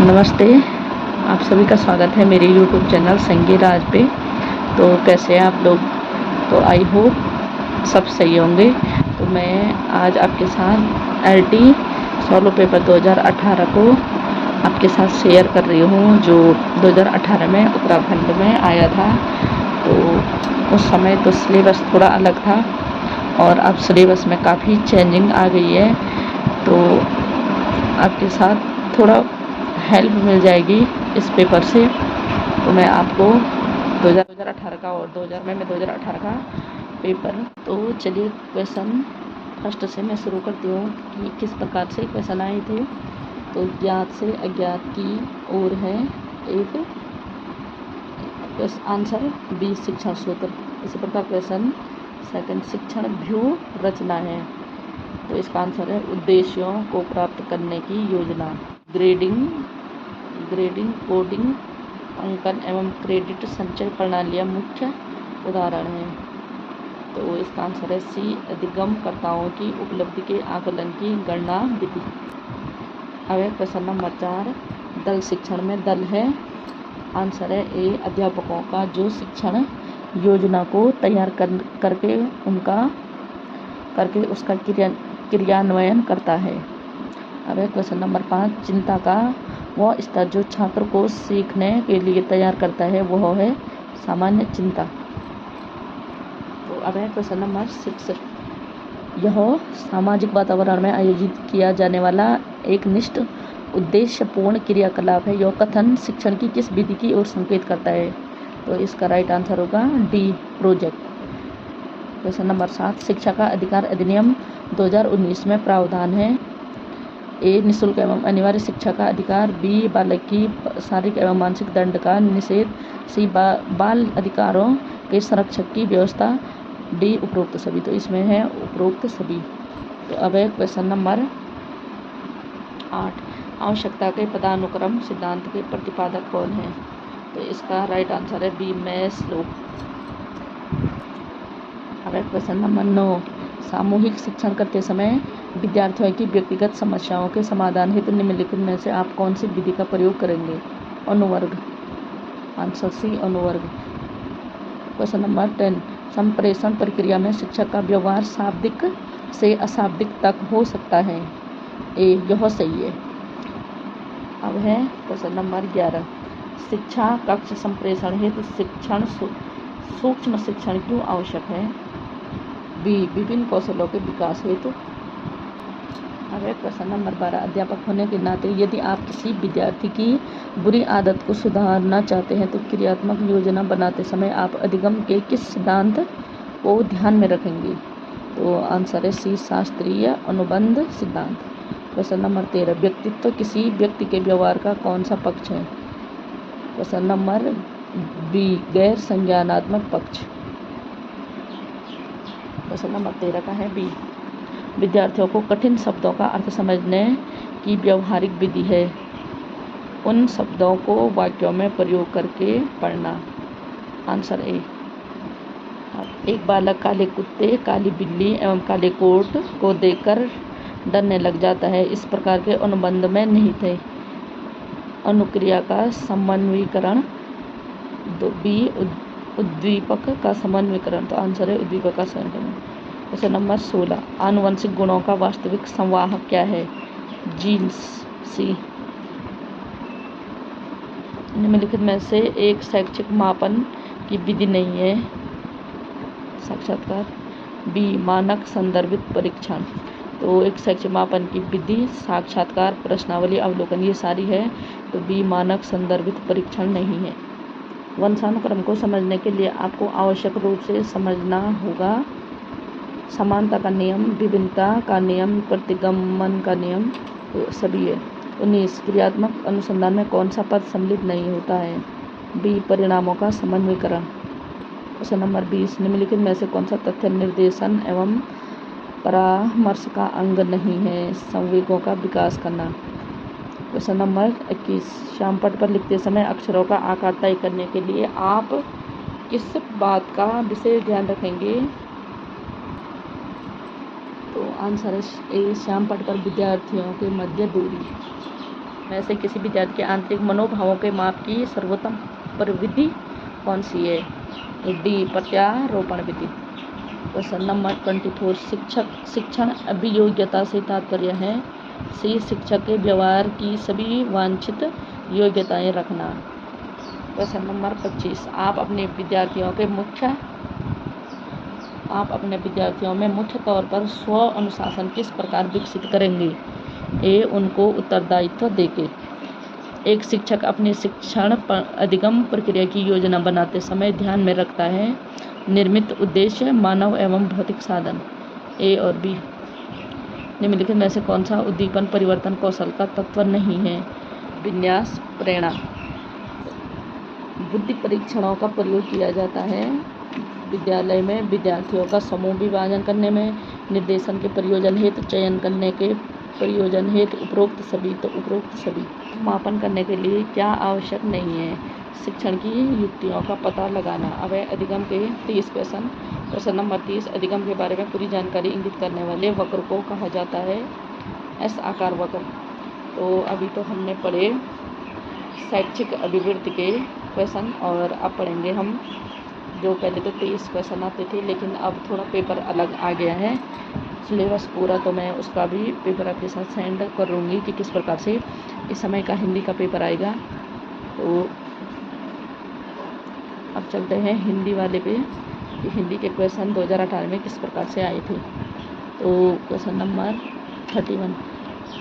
नमस्ते, आप सभी का स्वागत है मेरे यूट्यूब चैनल संगी राज पे। तो कैसे हैं आप लोग? तो आई होप सब सही होंगे। तो मैं आज आपके साथ एलटी सोलो पेपर 2018 को आपके साथ शेयर कर रही हूँ, जो 2018 में उत्तराखंड में आया था। तो उस समय तो सिलेबस थोड़ा अलग था और अब सिलेबस में काफ़ी चेंजिंग आ गई है। तो आपके साथ थोड़ा हेल्प मिल जाएगी इस पेपर से। तो मैं आपको 2018 का और 2018 का पेपर। तो चलिए क्वेश्चन फर्स्ट से मैं शुरू करती हूँ कि किस प्रकार से क्वेश्चन आए थे। तो ज्ञात से अज्ञात की ओर है एक आंसर बी शिक्षण सूत्र। इसी प्रकार क्वेश्चन सेकंड शिक्षण व्यू रचना है। तो इसका आंसर है उद्देश्यों को प्राप्त करने की योजना। ग्रेडिंग कोडिंग अंकन एवं क्रेडिट संचय प्रणालियाँ मुख्य उदाहरण हैं। तो इसका आंसर है सी अधिगमकर्ताओं की उपलब्धि के आकलन की गणना विधि। अब क्वेश्चन नंबर 4 दल शिक्षण में दल है। आंसर है ए अध्यापकों का जो शिक्षण योजना को तैयार करके उसका क्रियान्वयन करता है। अब क्वेश्चन नंबर 5 चिंता का वह स्तर जो छात्र को सीखने के लिए तैयार करता है वह है सामान्य चिंता। तो अब क्वेश्चन नंबर 6 यह सामाजिक वातावरण में आयोजित किया जाने वाला एक निष्ठ उद्देश्यपूर्ण क्रियाकलाप है। यह कथन शिक्षण की किस विधि की ओर संकेत करता है? तो इसका राइट आंसर होगा डी प्रोजेक्ट। क्वेश्चन नंबर 7 शिक्षा का अधिकार अधिनियम 2019 में प्रावधान है। ए निःशुल्क एवं अनिवार्य शिक्षा का अधिकार, बी बालक की शारीरिक एवं मानसिक दंड का निषेध, सी बाल अधिकारों के संरक्षक की व्यवस्था, डी उपरोक्त सभी। तो इसमें है उपरोक्त सभी। तो अब क्वेश्चन नंबर 8 आवश्यकता के पदानुक्रम सिद्धांत के प्रतिपादक कौन है? तो इसका राइट आंसर है बी मैस्लो। अब क्वेश्चन नंबर 9 सामूहिक शिक्षण करते समय विद्यार्थियों की व्यक्तिगत समस्याओं के समाधान हेतु निम्नलिखित में से आप कौन सी विधि का प्रयोग करेंगे? अनुवर्ग। आंसर सी अनुवर्ग। क्वेश्चन नंबर 10 संप्रेषण प्रक्रिया में शिक्षक का व्यवहार शाब्दिक से अशाब्दिक तक हो सकता है। ए यह सही है। अब है क्वेश्चन नंबर 11 शिक्षा कक्ष संप्रेषण हेतु शिक्षण सूक्ष्म शिक्षण क्यों आवश्यक है? बी विभिन्न कौशलों के विकास हेतु। अब क्वेश्चन नंबर 12 अध्यापक होने के नाते यदि आप किसी विद्यार्थी की बुरी आदत को सुधारना चाहते हैं तो क्रियात्मक योजना बनाते समय आप अधिगम के किस सिद्धांत को ध्यान में रखेंगे? तो आंसर है सी शास्त्रीय अनुबंध सिद्धांत। क्वेश्चन नंबर 13 व्यक्तित्व किसी व्यक्ति के व्यवहार का कौन सा पक्ष है? क्वेश्चन नंबर बी गैर संज्ञानात्मक पक्ष। क्वेश्चन नंबर 13 का है बी विद्यार्थियों को कठिन शब्दों का अर्थ समझने की व्यवहारिक विधि है उन शब्दों को वाक्यों में प्रयोग करके पढ़ना। Answer A. एक बालक काले कुत्ते, काली बिल्ली एवं काले कोट को देखकर डरने लग जाता है। इस प्रकार के अनुबंध में निहित है अनुक्रिया का समन्वयीकरण, बी उद्दीपक का समन्वयीकरण। तो आंसर है उद्दीपक का समन्वयीकरण। क्वेश्चन नंबर 16 आनुवंशिक गुणों का वास्तविक संवाहक क्या है? जीन्स। सी। निम्नलिखित में से एक शैक्षिक मापन की विधि नहीं है। साक्षात्कार। बी मानक संदर्भित परीक्षण। तो एक शैक्षिक मापन की विधि साक्षात्कार, प्रश्नावली, अवलोकन ये सारी है। तो बी मानक संदर्भित परीक्षण नहीं है। वंशानुक्रम को समझने के लिए आपको आवश्यक रूप से समझना होगा समानता का नियम, विभिन्नता का नियम, प्रतिगमन का नियम। तो सभी है। 19 क्रियात्मक अनुसंधान में कौन सा पद सम्मिलित नहीं होता है? बी परिणामों का समन्वयीकरण। क्वेश्चन नंबर 20 निम्नलिखित में से कौन सा तथ्य निर्देशन एवं परामर्श का अंग नहीं है? संवेगों का विकास करना। क्वेश्चन नंबर 21 श्यामपट्ट पर लिखते समय अक्षरों का आकार तय करने के लिए आप किस बात का विशेष ध्यान रखेंगे? तो आंसर है ए श्यामपट्ट पर विद्यार्थियों के मध्य दूरी। में से किसी विद्यार्थी के आंतरिक मनोभावों के माप की सर्वोत्तम प्रविधि कौन सी है? डी प्रत्यारोपण विधि। क्वेश्चन नंबर 24 शिक्षण अभियोग्यता से तात्पर्य है? सी शिक्षक के व्यवहार की सभी वांछित योग्यताएं रखना। क्वेश्चन नंबर 25 आप अपने विद्यार्थियों में मुख्य तौर पर स्व अनुशासन किस प्रकार विकसित करेंगे? ए उनको उत्तरदायित्व देके। एक शिक्षक अपने शिक्षण अधिगम प्रक्रिया की योजना बनाते समय ध्यान में रखता है निर्मित उद्देश्य, मानव एवं भौतिक साधन। ए और बी। निम्नलिखित में से कौन सा उद्दीपन परिवर्तन कौशल का तत्व नहीं है? विन्यास, प्रेरणा। बुद्धि परीक्षणों का प्रयोग किया जाता है विद्यालय में विद्यार्थियों का समूह विभाजन करने में, निर्देशन के प्रयोजन हेतु, चयन करने के प्रयोजन हेतु उपरोक्त सभी। मापन करने के लिए क्या आवश्यक नहीं है? शिक्षण की युक्तियों का पता लगाना। अब अधिगम के 30 क्वेश्चन। क्वेश्चन नंबर 30 अधिगम के बारे में पूरी जानकारी इंगित करने वाले वक्र को कहा जाता है एस आकार वक्र। तो अभी तो हमने पढ़े शैक्षिक अभिवृद्धि के क्वेश्चन और अब पढ़ेंगे हम जो पहले तो 23 क्वेश्चन आते थे, लेकिन अब थोड़ा पेपर अलग आ गया है। सिलेबस पूरा तो मैं उसका भी पेपर आपके साथ सेंड करूँगी कि किस प्रकार से इस समय का हिंदी का पेपर आएगा। तो अब चलते हैं हिंदी वाले पे कि हिंदी के क्वेश्चन 2018 में किस प्रकार से आए थे। तो क्वेश्चन नंबर 31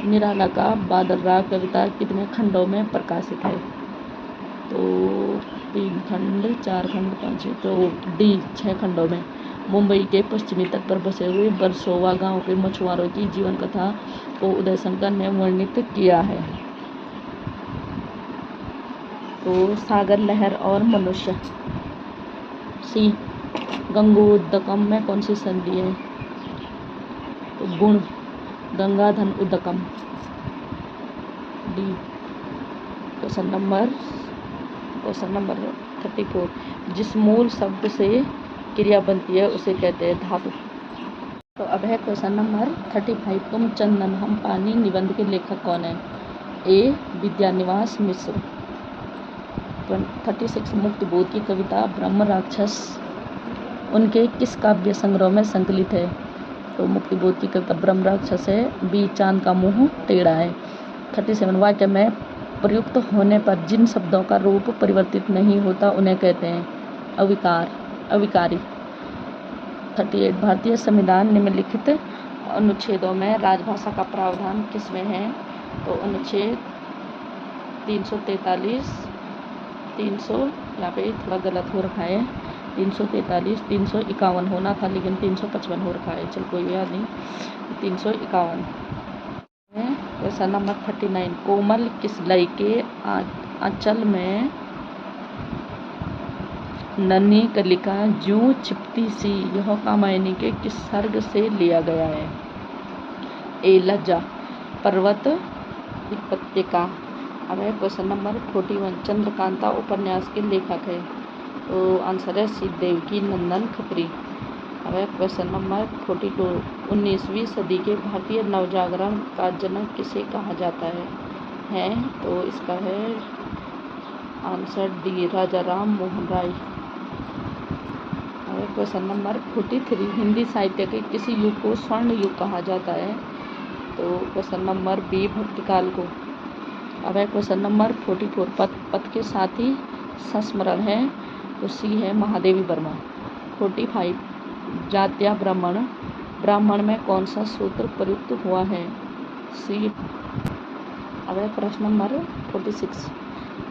निराला का बादल राग कविता कितने खंडों में प्रकाशित है? तो 3 खंड, 4 खंड, 5, तो डी 6 खंडों में। मुंबई के पश्चिमी तट पर बसे हुए बरसोवा गांव के मछुआरों की जीवन कथा को उदय शंकर ने वर्णित किया है। तो सागर, लहर और मनुष्य। सी गंगोदकम में कौन सी संधि है? तो गुण, गंगा धन उदकम। डी। क्वेश्चन नंबर 34 जिस मूल शब्द से क्रिया बनती है उसे कहते हैं धातु। तो अब है क्वेश्चन नंबर 35 तुम चंदन हम पानी निबंध के लेखक कौन है? ए विद्यानिवास मिश्र। 36 मुक्त बोध की कविता ब्रह्म राक्षस उनके किस काव्य संग्रह में संकलित है? तो मुक्ति बोध की कविता ब्रह्म राक्षस है। बी चांद का मुंह टेढ़ा है। 37 वाक्य में प्रयुक्त होने पर जिन शब्दों का रूप परिवर्तित नहीं होता उन्हें कहते हैं अविकारी। 38 भारतीय संविधान निम्नलिखित अनुच्छेदों में राजभाषा का प्रावधान किसमें है? तो अनुच्छेद 343, 300 यहाँ पे थोड़ा गलत हो रखा है, 343, 351 होना था लेकिन 355 हो रखा है, चल कोई याद नहीं, 351। क्वेश्चन नंबर 39 कोमल किस लय के आंचल में नन्ही कलिका ज्यों चिपटी सी यह कामायनी के किस सर्ग से लिया गया है? ए लज्जा। पर्वत विपत्तिका। अब है क्वेश्चन नंबर 41 चंद्रकांता उपन्यास के लेखक है? तो आंसर है सी देवकी नंदन खत्री। अब है क्वेश्चन नंबर 42 19वीं सदी के भारतीय नवजागरण का जनक किसे कहा जाता है? तो इसका है आंसर डी राजा राम मोहन राय। अब क्वेश्चन नंबर 43 हिंदी साहित्य के किसी युग को स्वर्ण युग कहा जाता है? तो क्वेश्चन नंबर बी भक्तिकाल को। अब है क्वेश्चन नंबर 44 पद के साथ ही संस्मरण है? तो सी है महादेवी वर्मा। 45 जात्या ब्राह्मण में कौन सा सूत्र प्रयुक्त हुआ है? सी। अब है प्रश्न नंबर 46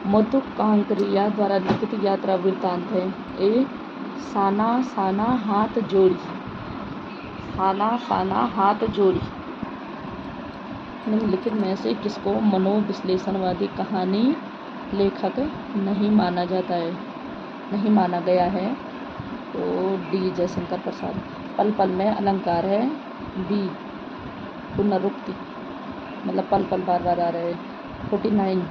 मधु कांकरिया द्वारा लिखित यात्रा वृत्तांत है? ए साना साना हाथ जोड़ी। निम्नलिखित में से किसको मनोविश्लेषणवादी कहानी लेखक नहीं माना गया है? तो डी जयशंकर प्रसाद। पल पल में अलंकार है? बी पुनरुक्ति, मतलब पल पल बार बार आ रहे। 49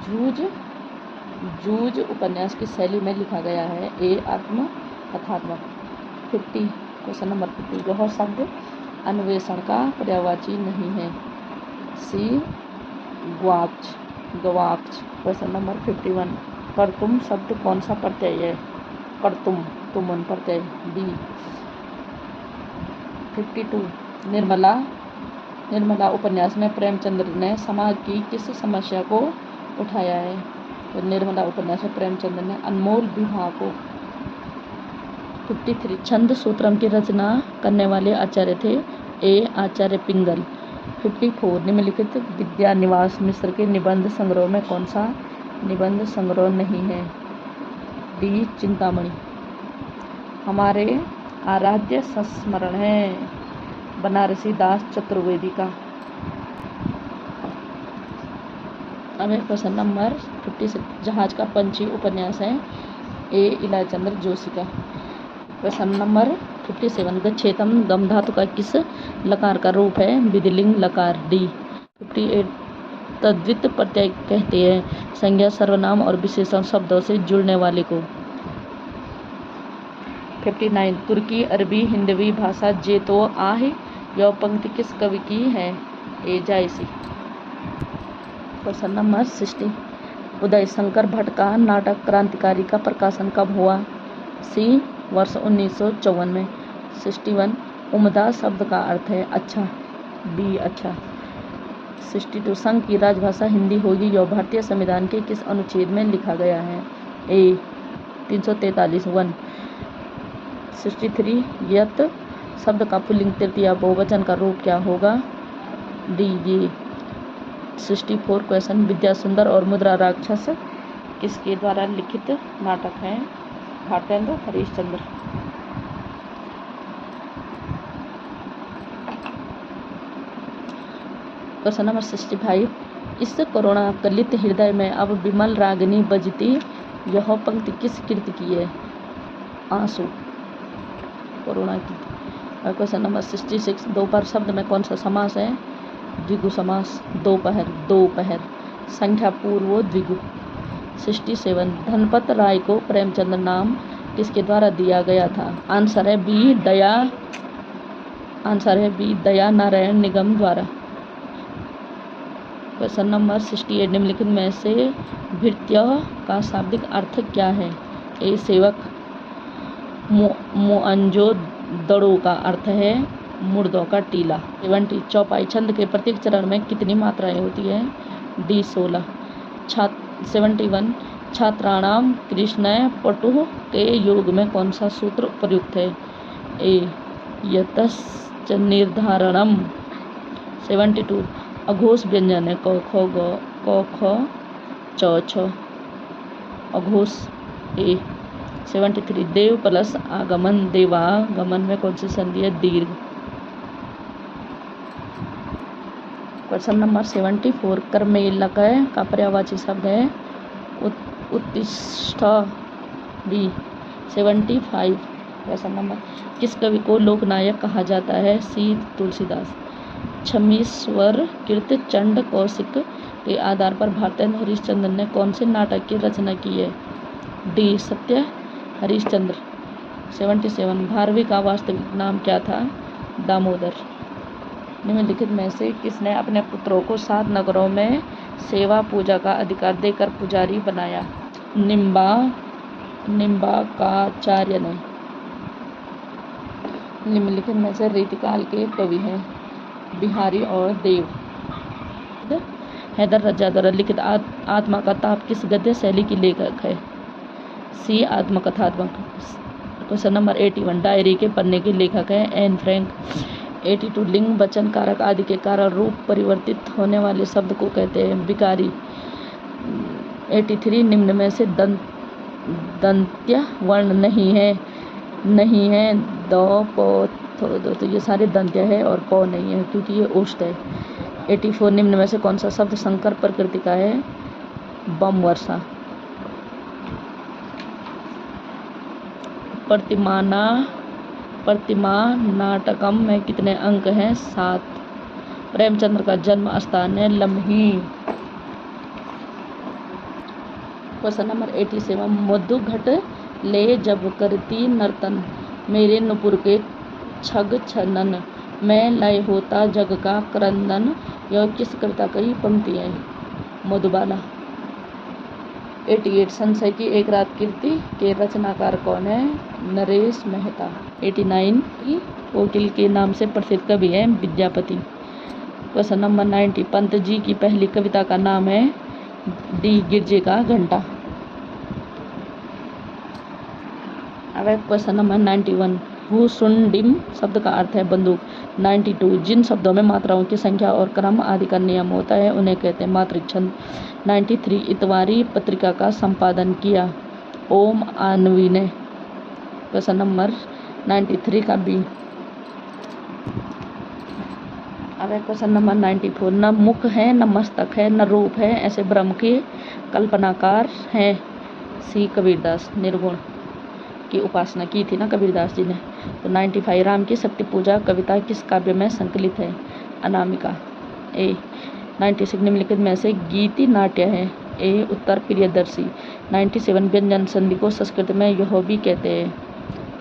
जूझ उपन्यास की शैली में लिखा गया है? ए आत्म कथात्मक। 50 क्वेश्चन नंबर 50 वह शब्द अन्वेषण का पर्यायवाची नहीं है? सी ग्वाच। गवाक्ष। क्वेश्चन नंबर 51, कर्तुम शब्द कौन सा प्रत्यय है? कर्तुम, तुमन प्रत्यय, डी। 52, निर्मला उपन्यास में प्रेमचंद्र ने समाज की किस समस्या को उठाया है? तो निर्मला उपन्यास में प्रेमचंद्र ने अनमोल विवाह को। 53, छंद सूत्रम की रचना करने वाले आचार्य थे? ए आचार्य पिंगल। 54, निम्नलिखित विद्यानिवास मिश्र के निबंध संग्रह में कौन सा निबंध संग्रह नहीं है? डी चिंतामणि। हमारे आराध्य संस्मरण है बनारसी दास चतुर्वेदी का। अब क्वेश्चन नंबर 56, जहाज का पंछी उपन्यास है? ए इलाचंद्र जोशी का। क्वेश्चन नंबर 57, गच्छेतम गम धातु का किस लकार का रूप है? विधिलिंग लकार, डी। 58, तद्वित प्रत्यय कहते हैं संज्ञा सर्वनाम और विशेषण शब्दों से जुड़ने वाले को। 59, तुर्की अरबी हिंदवी भाषा जे तो आहे, यह पंक्ति किस कवि की है? ए जायसी। क्वेश्चन नंबर 60, उदय शंकर भट्ट का नाटक क्रांतिकारी का प्रकाशन कब हुआ? सी वर्ष 1954 में। 61, उम्दा शब्द का अर्थ है अच्छा, बी अच्छा। 62, संघ की राजभाषा हिंदी होगी, यह भारतीय संविधान के किस अनुच्छेद में लिखा गया है? ए 343 1। 63, यत शब्द का पुल्लिंग तृतीया बहुवचन का रूप क्या होगा? डी ये। 64, क्वेश्चन, विद्या सुंदर और मुद्रा राक्षस किसके द्वारा लिखित नाटक है? भारतेंद्र हरिश्चंद्र। क्वेश्चन नंबर 65, इस करुणा कलित हृदय में अब विमल रागिनी बजती, यह पंक्ति किस कृति की है? आंसू, करुणा की। क्वेश्चन नंबर 66, दोपहर शब्द में कौन सा समास है? द्विगु समास, दोपहर, संख्या पूर्व द्विगु। 67, धनपत राय को प्रेमचंद्र नाम किसके द्वारा दिया गया था? आंसर है बी दया नारायण निगम द्वारा। क्वेश्चन नंबर 68, निम्नलिखित में से भृत्य का शाब्दिक अर्थ क्या है? ए सेवक। मोअंजो दड़ो का अर्थ है मुर्दों का टीला। 70, चौपाई छंद के प्रत्येक चरण में कितनी मात्राएं होती है? डी 16। 71, छात्राणाम कृष्णय पटु के योग में कौन सा सूत्र प्रयुक्त है? ए यतश्च निर्धारणम। 72, अघोष व्यंजन है क ख ग क ख च छ, अघोष, ए। 73, देव प्लस आगमन, देवागमन में कौन सी संधि है? दीर्घ। क्वेश्चन नंबर 74, कर्मेलक का पर्यायवाची शब्द है उत्तिष्ठ, बी। 75, क्वेश्चन नंबर, किस कवि को लोकनायक कहा जाता है? सी तुलसीदास। 26, कीर्त चंड कौशिक के आधार पर भारतेंद्र हरिश्चंद्र ने कौन से नाटक की रचना की है? डी सत्य हरिश्चंद्र। 77, भारवी का वास्तविक नाम क्या था? दामोदर। निम्नलिखित में से किसने अपने पुत्रों को 7 नगरों में सेवा पूजा का अधिकार देकर पुजारी बनाया? निम्बाकाचार्य ने। निम्नलिखित में से रीतिकाल के कवि हैं? बिहारी और देव। हैदर रजा द्वारा लिखित आत्मा का ताप किस गद्य शैली की लेखक है? सी आत्मकथात्मक। क्वेश्चन नंबर 81, डायरी के पन्ने के लेखक है एन फ्रैंक। 82, लिंग वचन कारक आदि के कारण रूप परिवर्तित होने वाले शब्द को कहते हैं विकारी। 83, निम्न में से दंत्य वर्ण नहीं है द प थ, तो ये सारे दंत्य है और प नहीं है क्योंकि ये ओष्ठ है। 84, निम्न में से कौन सा शब्द संकर प्रकृति का है? बम वर्षा। प्रतिमा नाटकम में कितने अंक हैं? 7। प्रेमचंद्र का जन्म स्थान है लम्ही। क्वेश्चन नंबर 87, मधुघट ले जब करती नर्तन, मेरे नुपुर के छग छनन में लय होता जग का क्रंदन, यह किस कविता की पंक्ति है? मधुबाला। 88 संशय की एक रात कीर्ति के रचनाकार कौन है? नरेश मेहता। 89 की कोकिल के नाम से प्रसिद्ध कवि है विद्यापति। क्वेश्चन नंबर 90 पंत जी की पहली कविता का नाम है डी गिरजे का घंटा। अब क्वेश्चन नंबर 91 हुसुंडिम शब्द का अर्थ है बंदूक। 92 जिन शब्दों में मात्राओं की संख्या और क्रम आदि का नियम होता है उन्हें कहते हैं मात्रिक छंद। 93 इतवारी पत्रिका का संपादन किया ओम आनवी ने। क्वेश्चन नंबर 93 का बी। अब क्वेश्चन नंबर 94 न मुख है न मस्तक है न रूप है ऐसे ब्रह्म के कल्पनाकार हैं सी कबीरदास। निर्गुण की उपासना की थी ना कबीरदास जी ने। तो 95 राम की शक्ति पूजा कविता किस काव्य में संकलित है? अनामिका। ए 96 निम्नलिखित में से गीति नाट्य है? ए उत्तर प्रियदर्शी। 97 व्यंजन संधि को संस्कृत में यह भी कहते हैं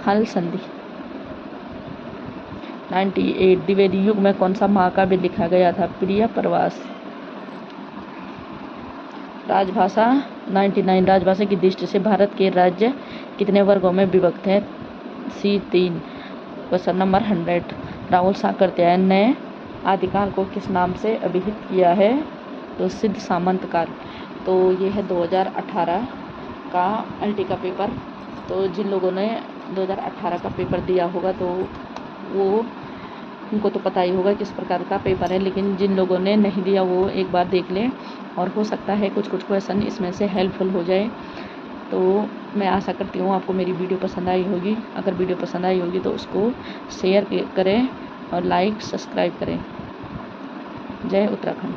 हल संधि। 98 द्विवेदी युग में कौन सा महाकाव्य लिखा गया था? प्रिय प्रवास। राजभाषा 99 राजभाषा की दृष्टि से भारत के राज्य कितने वर्गों में विभक्त है? सी 3। क्वेश्चन नंबर 100 राहुल साकृत्यायन ने आदिकाल को किस नाम से अभिहित किया है? तो सिद्ध सामंत काल। तो ये है 2018 का एलटी का पेपर। तो जिन लोगों ने 2018 का पेपर दिया होगा तो वो उनको तो पता ही होगा किस प्रकार का पेपर है, लेकिन जिन लोगों ने नहीं दिया वो एक बार देख लें और हो सकता है कुछ क्वेश्चन इसमें से हेल्पफुल हो जाए। तो मैं आशा करती हूँ आपको मेरी वीडियो पसंद आई होगी। अगर वीडियो पसंद आई होगी तो उसको शेयर करें और लाइक सब्सक्राइब करें। जय उत्तराखंड।